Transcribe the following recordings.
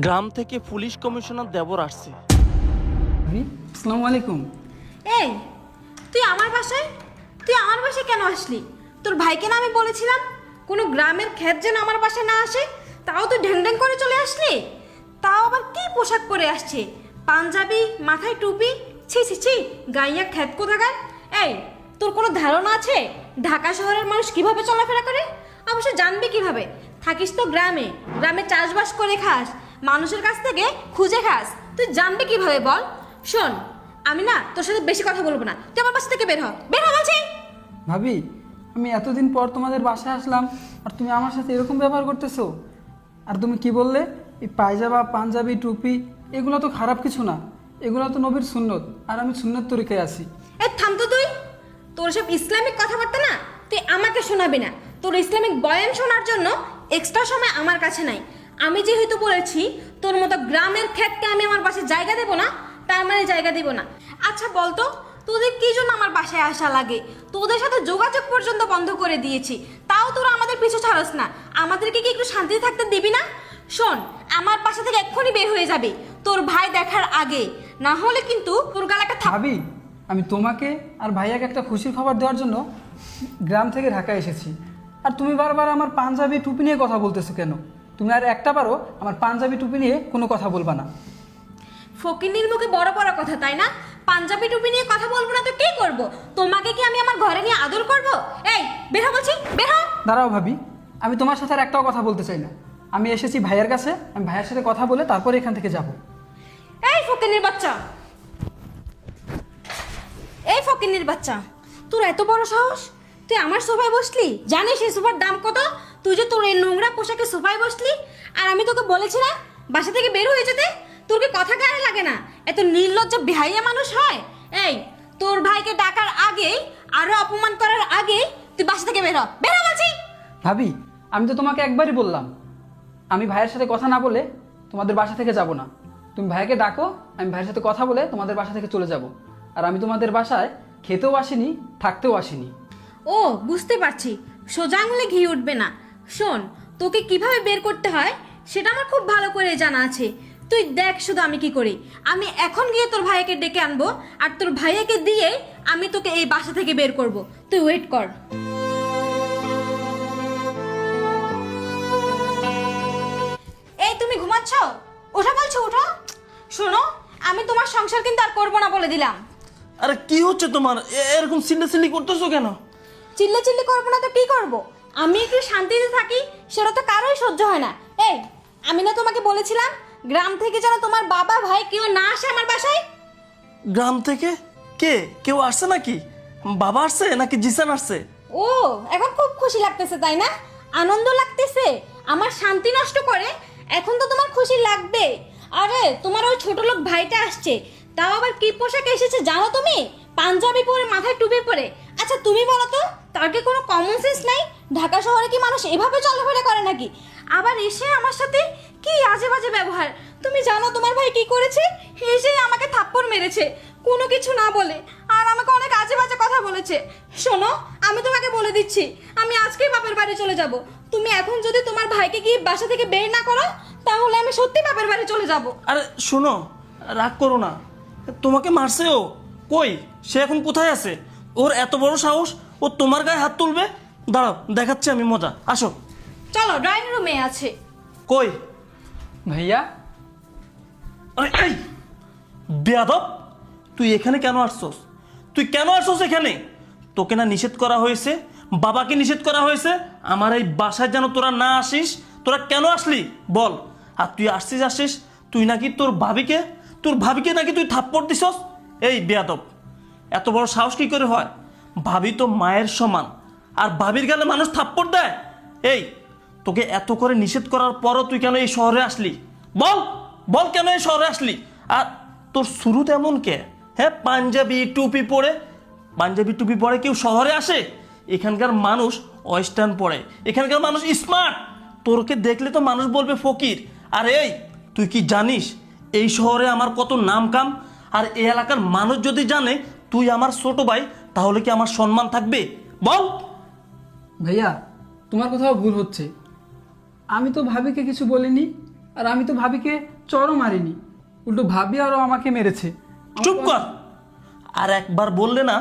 গ্রাম থেকে police commissioner দেবর আসছে। আসসালামু আলাইকুম। এই তুই আমার বাসায় কেন আসলি? তোর ভাইকে না আমি বলেছিলাম কোনো গ্রামের ক্ষেত যেন আমার বাসায় না আসে, তাও তুই ঢ্যাং ঢ্যাং করে চলে আসলি। তাও আবার কি পোশাক পরে আসছে, পাঞ্জাবি, মাথায় টুপি, ছি ছি ছি, গাইয়া ক্ষেত কোথাকার। এই তোর কোনো ধারণা আছে ঢাকা শহরের মানুষ কিভাবে চলাফেরা করে? অবশ্য জানবি কিভাবে, থাকিস তো গ্রামে, গ্রামে চাষবাস করে খাস, মানুষের কাছ থেকে খুঁজে খাস, তুই জানবি কিভাবে বল? শোন, আমি না তোর সাথে বেশি কথা বলবো না, তুই আমার বাসা থেকে বের হ বলছি। ভাবি, আমি এতদিন পর তোমাদের বাসায় আসলাম আর তুমি আমার সাথে এরকম ব্যবহার করতেছো। আর তুমি কি বললে, এই পায়জামা, পাঞ্জাবি, টুপি এগুলো তো খারাপ কিছু না, এগুলো তো নবীর সুন্নত, আর আমি সুন্নত তরিকায় আছি। এই থাম তো তুই, তোর সব ইসলামিক কথাবার্তা না তুই আমাকে শোনাবি না। তোর ইসলামিক বয়ান শোনার জন্য এক্সট্রা সময় আমার কাছে নাই। আমি যেহেতু বলেছি তোর মতো গ্রামের ক্ষেতকে আমি আমার বাসায় জায়গা দেবো না, তার মানে জায়গা দিব না। আচ্ছা বলতো, তোদের কি জন্য আমার বাসায় আসা লাগে? তোদের সাথে যোগাযোগ পর্যন্ত বন্ধ করে দিয়েছি, তাও তোরা আমাদের পিছু ছাড়স না। আমাদেরকে কি একটু শান্তিতে থাকতে দিবি না? শোন, আমার বাসা থেকে এক্ষুনি বের হয়ে যাবি তোর ভাই দেখার আগে, না হলে কিন্তু তোর গালাটা ভাবি, আমি তোমাকে আর ভাইয়াকে একটা খুশির খবর দেওয়ার জন্য গ্রাম থেকে ঢাকা এসেছি, আর তুমি বারবার আমার পাঞ্জাবি টুপি নিয়ে কথা বলতেছো কেন? তুমি আর একটা বারও আমার পাঞ্জাবি টুপি নিয়ে কোনো কথা বলবা না। ফকিন্নির মুখে বড় বড় কথা, তাই না? পাঞ্জাবি টুপি নিয়ে কথা বলবো না তো কি করব? তোমাকে কি আমি আমার ঘরে নিয়ে আদর করব? এই বের হ বলছি, বের হ। দাঁড়াও ভাবি, আমি তোমার সাথে আর একটাও কথা বলতে চাই না। আমি এসেছি ভাইয়ের কাছে, আমি ভাইয়ের সাথে কথা বলে তারপরে এখান থেকে যাব। এই ফকিন্নির বাচ্চা, এই ফকিন্নির বাচ্চা, তোর এত বড় সাহস, তুই আমার সোফায় বসলি? জানিস এই সোফার দাম কত? তুই যে তোর এই নোংরা পোশাকে সোফায় বসলি, আর আমি তোকে বলেছি না বাসা থেকে বের হয়ে যেতে? তোর কি কথা গায়ে লাগে না? এত নির্লজ্জ বেহাইয়া মানুষ হয়? এই তোর ভাইকে ডাকার আগে, আরো অপমান করার আগে তুই বাসা থেকে বের হ, বের হ বলছি। ভাবি, আমি তো তোমাকে একবারই বললাম আমি ভাইয়ের সাথে কথা না বলে তোমাদের বাসা থেকে যাব না। তুমি ভাইকে ডাকো, আমি ভাইয়ের সাথে কথা বলে তোমাদের বাসা থেকে চলে যাব। আর আমি তোমাদের বাসায় খেতেও আসিনি, থাকতেও আসিনি। ও বুঝতে পারছি, সোজা আঙুলে ঘি উঠবে না। শোন, তোকে কিভাবে বের করতে হয় সেটা আমার খুব ভালো করে জানা আছে। তুই দেখ শুধু আমি কি করি। আমি এখন গিয়ে তোর ভাইয়াকে ডেকে আনবো, আর তোর ভাইয়াকে দিয়ে আমি তোকে এই বাসা থেকে বের করব। তুই ওয়েট কর। এই তুমি ঘুমাচ্ছ? ওঠা বলছো, ওঠো। শোনো, আমি তোমার সংসার কিন্তু আর করবো না বলে দিলাম। আরে কি হচ্ছে তোমার? এরকম চিল্লাচিল্লি করতেছো কেন? চিল্লাচিল্লি করবো না তো কি করবো? আমি একটু শান্তিতে থাকি সেটা তো কারোই সহ্য হয় না। এই আমি না তোমাকে বলেছিলাম গ্রাম থেকে যেন তোমার বাবা ভাই কেউ না আসে আমার বাসায়? গ্রাম থেকে কেউ আসছে নাকি? বাবা আসছে নাকি জিসান আসছে? ও এখন খুব খুশি লাগতেছে তাই না? আনন্দ লাগতেছে আমার শান্তি নষ্ট করে? এখন তো তোমার খুশি লাগবে। আরে তোমার ওই ছোট লোক ভাইটা আসছে, তাও আবার কি পোশাকে এসেছে জানো তুমি? পাঞ্জাবি পরে, মাথায় টুপি পরে। আচ্ছা তুমি বলো তো, তার কি কোনো কমন সেন্স নাই? ঢাকা শহরে কি মানুষ এভাবে চলাফেরা করে নাকি? আবার এসে আমার সাথে কি আজে বাজে ব্যবহার। তুমি জানো তোমার ভাই কি করেছে? এসে আমাকে থাপ্পড় মেরেছে কোনো কিছু না বলে, আর আমাকে অনেক আজে বাজে কথা বলেছে। শোনো, আমি তোমাকে বলে দিচ্ছি, আমি আজকেই বাপের বাড়ি চলে যাব। তুমি এখন যদি তোমার ভাইকে গিয়ে বাসা থেকে বের না করো, তাহলে আমি সত্যি বাপের বাড়ি চলে যাব। আরে শোনো, রাগ করো না। তোমাকে মারছে ও? কই, সে এখন কোথায় আছে? ওর এত বড় সাহস, ও তোমার গায়ে হাত তুলবে? দাঁড়াও, দেখাচ্ছি আমি মজা। আসো। চলো, ড্রয়িং রুমে আছে। কই ভাইয়া, এই বেয়াদব, তুই এখানে কেন আসছস? তুই কেন আসছস এখানে? তোকে না নিষেধ করা হয়েছে, বাবাকে নিষেধ করা হয়েছে আমার এই বাসায় যেন তোরা না আসিস? তোরা কেন আসলি বল? আর তুই আসছিস, তুই নাকি তোর ভাবিকে নাকি তুই থাপ্পড় দিছস? এই বেয়াদব, এত বড় সাহস কি করে হয়? ভাবি তো মায়ের সমান, আর ভাবির গালে মানুষ থাপ্পড় দেয়? এই তোকে এত করে নিষেধ করার পরও তুই কেন এই শহরে আসলি? বল বল, কেন এই শহরে আসলি? আর তোর শুরু তেমন কে? হ্যাঁ, পাঞ্জাবি টুপি পরে কেউ শহরে আসে? এখানকার মানুষ ওয়েস্টার্ন পরে, এখানকার মানুষ স্মার্ট। তোরকে দেখলে তো মানুষ বলবে ফকির। আর এই তুই কি জানিস এই শহরে আমার কত নাম কাম? আর এই এলাকার মানুষ যদি জানে তুই আমার ছোট ভাই, তাহলে কি আমার সম্মান থাকবে বল? ভাইয়া, তোমার কোথাও ভুল হচ্ছে। আমি তো ভাবিকে কিছু বলিনি, আর আমি তো ভাবিকে চরও মারিনি, উল্টো ভাবি আরও আমাকে মেরেছে। চুপ কর। আর একবার বললে না,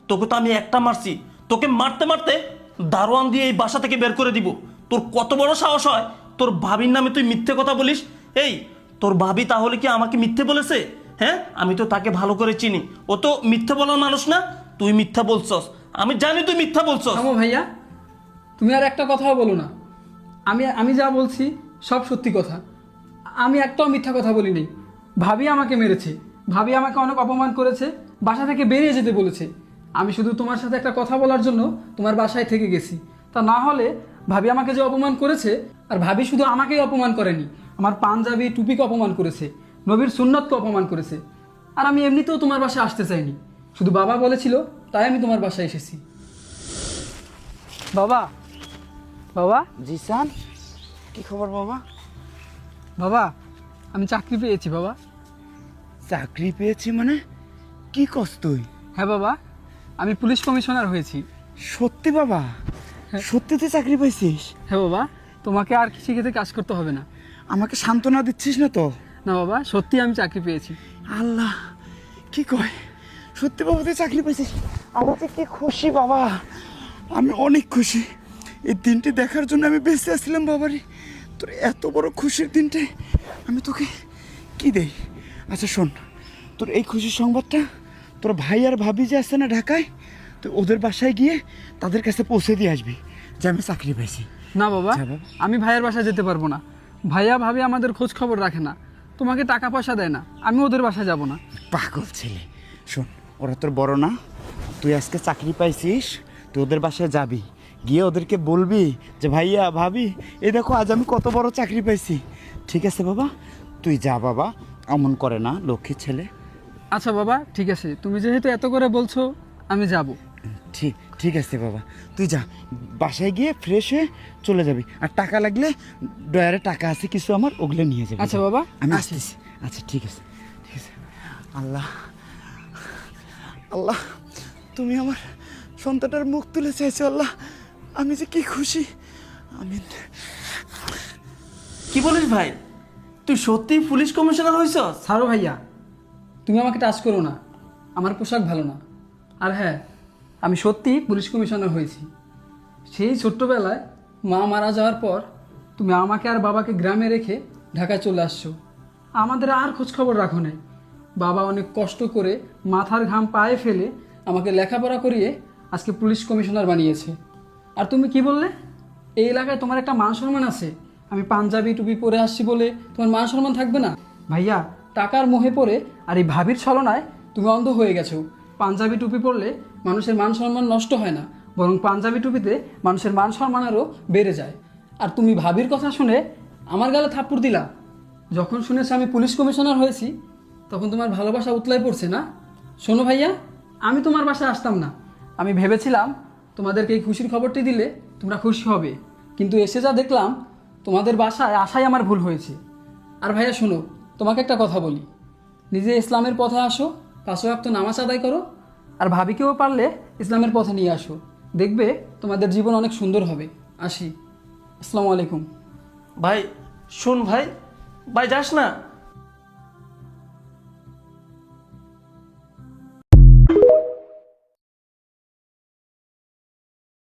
তোকে তো আমি একটা মারছি, তোকে মারতে মারতে দারোয়ান দিয়ে এই বাসা থেকে বের করে দিব। তোর কত বড় সাহস হয় তোর ভাবির নামে তুই মিথ্যে কথা বলিস? এই তোর ভাবি তাহলে কি আমাকে মিথ্যে বলেছে? হ্যাঁ, আমি তো তাকে ভালো করে চিনি, ও তো মিথ্যে বলার মানুষ না। তুই মিথ্যা বলছস, আমি জানি তুই মিথ্যা বলছস। থামো ভাইয়া, তুমি আর একটা কথাও বলো না। আমি যা বলছি সব সত্যি কথা। আমি একটাও মিথ্যা কথা বলিনি। ভাবি আমাকে মেরেছে, ভাবি আমাকে অনেক অপমান করেছে, বাসা থেকে বেরিয়ে যেতে বলেছে। আমি শুধু তোমার সাথে একটা কথা বলার জন্য তোমার বাসায় থেকে গেছি। তা না হলে ভাবি আমাকে যে অপমান করেছে, আর ভাবি শুধু আমাকেই অপমান করেনি, আমার পাঞ্জাবি টুপিকে অপমান করেছে, নবীর সুন্নতকে অপমান করেছে। আর আমি এমনিতেও তোমার বাসায় আসতে চাইনি, শুধু বাবা বলেছিল তাই আমি তোমার বাসায় এসেছি। বাবা, বাবা, জিসান, কি খবর বাবা? বাবা, আমি চাকরি পেয়েছি বাবা। চাকরি পেয়েছি মানে? কি কস তুই? হ্যাঁ বাবা, আমি পুলিশ কমিশনার হয়েছি। সত্যি বাবা? সত্যি তুই চাকরি পাইছিস? হ্যাঁ বাবা, তোমাকে আর কৃষি ক্ষেত্রে কাজ করতে হবে না। আমাকে সান্ত্বনা দিচ্ছিস না তো? না বাবা, সত্যি আমি চাকরি পেয়েছি। আল্লাহ, কি কয়? সত্যি বাবা তুই চাকরি পাইছিস? আমাকে কি খুশি বাবা, আমি অনেক খুশি। এই দিনটি দেখার জন্য আমি বেঁচে আসছিলাম বাবারে। তোর এত বড় খুশির দিনটে আমি তোকে কি দেই? আচ্ছা শোন, তোর এই খুশির সংবাদটা তোর ভাই আর ভাবি যে আসছে না ঢাকায়, তুই ওদের বাসায় গিয়ে তাদের কাছে পৌঁছে দিয়ে আসবি যে আমি চাকরি পাইছি। না বাবা, আচ্ছা বাবা। আমি ভাইয়ের বাসায় যেতে পারবো না। ভাইয়া ভাবি আমাদের খোঁজ খবর রাখে না, তোমাকে টাকা পয়সা দেয় না, আমি ওদের বাসায় যাব না। পাগল ছেলে, শোন, ওরা তোর বড় না, তুই আজকে চাকরি পাইছিস, তুই ওদের বাসায় যাবি, গিয়ে ওদেরকে বলবি যে ভাইয়া ভাবি এই দেখো আজ আমি কত বড় চাকরি পাইছি। ঠিক আছে বাবা, তুই যা বাবা, এমন করে না, লক্ষ্মীর ছেলে। আচ্ছা বাবা, ঠিক আছে, তুমি যেহেতু এত করে বলছো আমি যাব। ঠিক ঠিক আছে বাবা, তুই যা, বাসায় গিয়ে ফ্রেশ হয়ে চলে যাবি। আর টাকা লাগলে ডয়ারে টাকা আছে কিছু আমার, ওগুলো নিয়ে যাবি। আচ্ছা বাবা, আমি আসি। আসতেছি। আচ্ছা ঠিক আছে, ঠিক আছে। আল্লাহ, আল্লাহ, তুমি আমার সন্তানটার মুখ তুলে চাইছো আল্লাহ, আমি যে কি খুশি। আমিন। কি বলিস ভাই, তুই সত্যি পুলিশ কমিশনার হয়েছস? ছাড়ো ভাইয়া, তুমি আমাকে টাচ করো না, আমার পোশাক ভালো না। আর হ্যাঁ, আমি সত্যি পুলিশ কমিশনার হয়েছি। সেই ছোট্টবেলায় মা মারা যাওয়ার পর তুমি আমাকে আর বাবাকে গ্রামে রেখে ঢাকায় চলে আসছো, আমাদের আর খোঁজখবর রাখো নাই। বাবা অনেক কষ্ট করে মাথার ঘাম পায়ে ফেলে আমাকে লেখাপড়া করিয়ে আজকে পুলিশ কমিশনার বানিয়েছে। আর তুমি কি বললে, এই এলাকায় তোমার একটা মান সম্মান আছে, আমি পাঞ্জাবি টুপি পরে আসছি বলে তোমার মান সম্মান থাকবে না? ভাইয়া, টাকার মোহে পড়ে আর এই ভাবির ছলনায় তুমি অন্ধ হয়ে গেছো। পাঞ্জাবি টুপি পরলে মানুষের মান সম্মান নষ্ট হয় না, বরং পাঞ্জাবি টুপিতে মানুষের মান সম্মান আরও বেড়ে যায়। আর তুমি ভাবির কথা শুনে আমার গালে থাপ্পড় দিলা। যখন শুনেছ আমি পুলিশ কমিশনার হয়েছি তখন তোমার ভালোবাসা উতলাই পড়ছে না? শোনো ভাইয়া, আমি তোমার বাসায় আসতাম না। আমি ভেবেছিলাম তোমাদেরকে এই খুশির খবরটি দিলে তোমরা খুশি হবে, কিন্তু এসে যা দেখলাম তোমাদের বাসায় আসাই আমার ভুল হয়েছে। আর ভাইয়া শোনো, তোমাকে একটা কথা বলি, নিজে ইসলামের পথে আসো, 5 ওয়াক্ত নামাজ আদায় করো, আর ভাবিকেও পারলে ইসলামের পথে নিয়ে আসো, দেখবে তোমাদের জীবন অনেক সুন্দর হবে। আসি, আসসালামু আলাইকুম। ভাই শোন ভাই, ভাই যাস না।